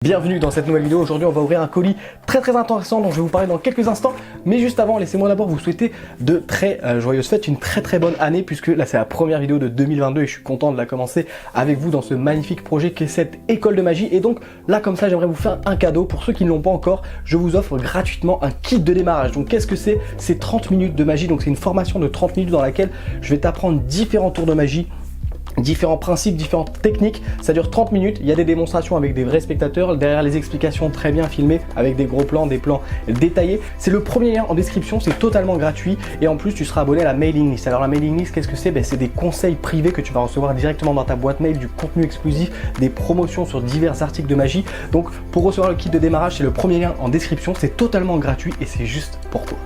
Bienvenue dans cette nouvelle vidéo. Aujourd'hui on va ouvrir un colis très intéressant dont je vais vous parler dans quelques instants. Mais juste avant, laissez-moi d'abord vous souhaiter de très joyeuses fêtes, une très bonne année, puisque là c'est la première vidéo de 2022 et je suis content de la commencer avec vous dans ce magnifique projet qu'est cette école de magie. Et donc là comme ça j'aimerais vous faire un cadeau. Pour ceux qui ne l'ont pas encore, je vous offre gratuitement un kit de démarrage. Donc qu'est-ce que c'est? C'est 30 minutes de magie. Donc c'est une formation de 30 minutes dans laquelle je vais t'apprendre différents tours de magie, différents principes, différentes techniques. Ça dure 30 minutes, il y a des démonstrations avec des vrais spectateurs, derrière les explications très bien filmées avec des gros plans, des plans détaillés. C'est le premier lien en description, c'est totalement gratuit et en plus tu seras abonné à la mailing list. Alors la mailing list, qu'est-ce que c'est? C'est des conseils privés que tu vas recevoir directement dans ta boîte mail, du contenu exclusif, des promotions sur divers articles de magie. Donc pour recevoir le kit de démarrage, c'est le premier lien en description, c'est totalement gratuit et c'est juste pour toi.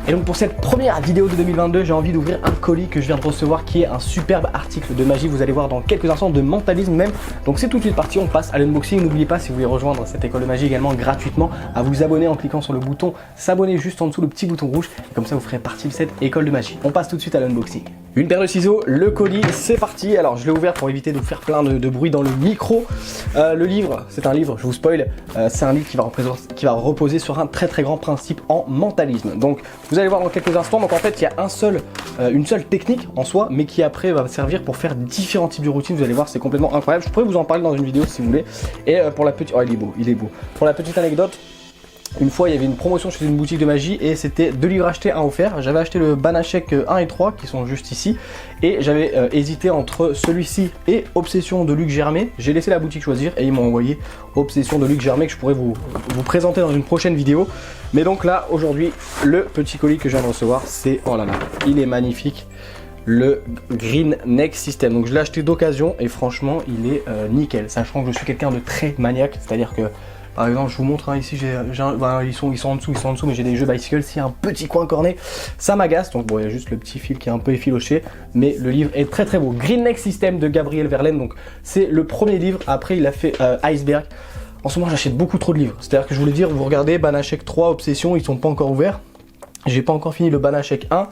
Et donc pour cette première vidéo de 2022, j'ai envie d'ouvrir un colis que je viens de recevoir qui est un superbe article de magie. Vous allez voir dans quelques instants, de mentalisme même. Donc c'est tout de suite parti, on passe à l'unboxing. N'oubliez pas, si vous voulez rejoindre cette école de magie également gratuitement, à vous abonner en cliquant sur le bouton s'abonner juste en dessous, le petit bouton rouge. Et comme ça vous ferez partie de cette école de magie. On passe tout de suite à l'unboxing. Une paire de ciseaux, le colis, c'est parti. Alors je l'ai ouvert pour éviter de vous faire plein de bruit dans le micro. Le livre, c'est un livre, je vous spoil, c'est un livre qui va reposer sur un très grand principe en mentalisme. Donc vous allez voir dans quelques instants. Donc en fait il y a une seule technique en soi, mais qui après va servir pour faire différents types de routines. Vous allez voir, c'est complètement incroyable. Je pourrais vous en parler dans une vidéo si vous voulez. Et pour la petite, oh il est beau. Pour la petite anecdote, une fois il y avait une promotion chez une boutique de magie et c'était 2 livres achetés, 1 offert. J'avais acheté le Banachek 1 et 3 qui sont juste ici et j'avais hésité entre celui-ci et Obsession de Luc Germain. J'ai laissé la boutique choisir et ils m'ont envoyé Obsession de Luc Germain que je pourrais vous présenter dans une prochaine vidéo. Mais donc là aujourd'hui le petit colis que je viens de recevoir, c'est, oh là là, il est magnifique, le Green Neck System. Donc je l'ai acheté d'occasion et franchement il est nickel, sachant que je suis quelqu'un de très maniaque, c'est à dire que par exemple, je vous montre ici, ils sont en dessous, mais j'ai des jeux bicycle. S'il y a un petit coin corné, ça m'agace. Donc bon, il y a juste le petit fil qui est un peu effiloché, mais le livre est très beau. Green Neck System de Gabriel Verlaine. Donc c'est le premier livre. Après, il a fait Iceberg. En ce moment, j'achète beaucoup trop de livres. C'est-à-dire que je voulais dire, vous regardez Banachek 3, Obsession, ils sont pas encore ouverts. J'ai pas encore fini le Banachek 1.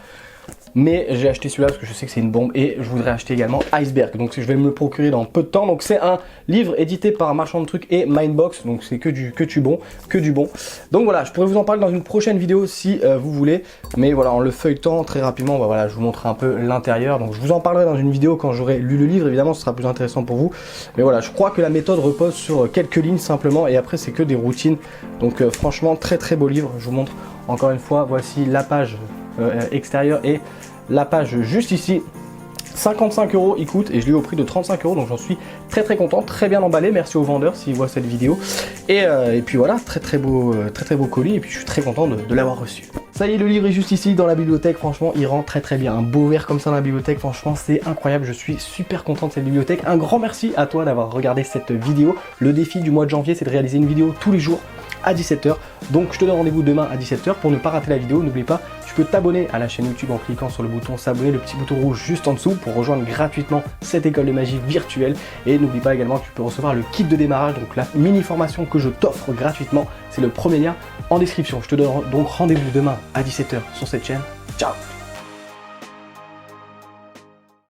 Mais j'ai acheté celui-là parce que je sais que c'est une bombe et je voudrais acheter également Iceberg. Donc je vais me le procurer dans peu de temps. Donc c'est un livre édité par Marchand de Trucs et Mindbox. Donc c'est que du bon. Donc voilà, je pourrais vous en parler dans une prochaine vidéo si vous voulez. Mais voilà, en le feuilletant très rapidement, voilà, je vous montre un peu l'intérieur. Donc je vous en parlerai dans une vidéo quand j'aurai lu le livre. Évidemment, ce sera plus intéressant pour vous. Mais voilà, je crois que la méthode repose sur quelques lignes simplement. Et après, c'est que des routines. Donc franchement, très beau livre. Je vous montre encore une fois. Voici la page extérieure et la page juste ici. 55 € il coûte et je l'ai eu au prix de 35 €, donc j'en suis très content, très bien emballé. Merci aux vendeurs s'ils voient cette vidéo. Et puis voilà, très beau colis et puis je suis très content de l'avoir reçu. Ça y est, le livre est juste ici dans la bibliothèque. Franchement, il rend très bien. Un beau verre comme ça dans la bibliothèque, franchement, c'est incroyable. Je suis super content de cette bibliothèque. Un grand merci à toi d'avoir regardé cette vidéo. Le défi du mois de janvier, c'est de réaliser une vidéo tous les jours à 17 h. Donc je te donne rendez-vous demain à 17 h pour ne pas rater la vidéo. N'oublie pas, tu peux t'abonner à la chaîne YouTube en cliquant sur le bouton s'abonner, le petit bouton rouge juste en dessous pour rejoindre gratuitement cette école de magie virtuelle. Et n'oublie pas également que tu peux recevoir le kit de démarrage, donc la mini formation que je t'offre gratuitement. C'est le premier lien en description. Je te donne donc rendez-vous demain à 17 h sur cette chaîne. Ciao!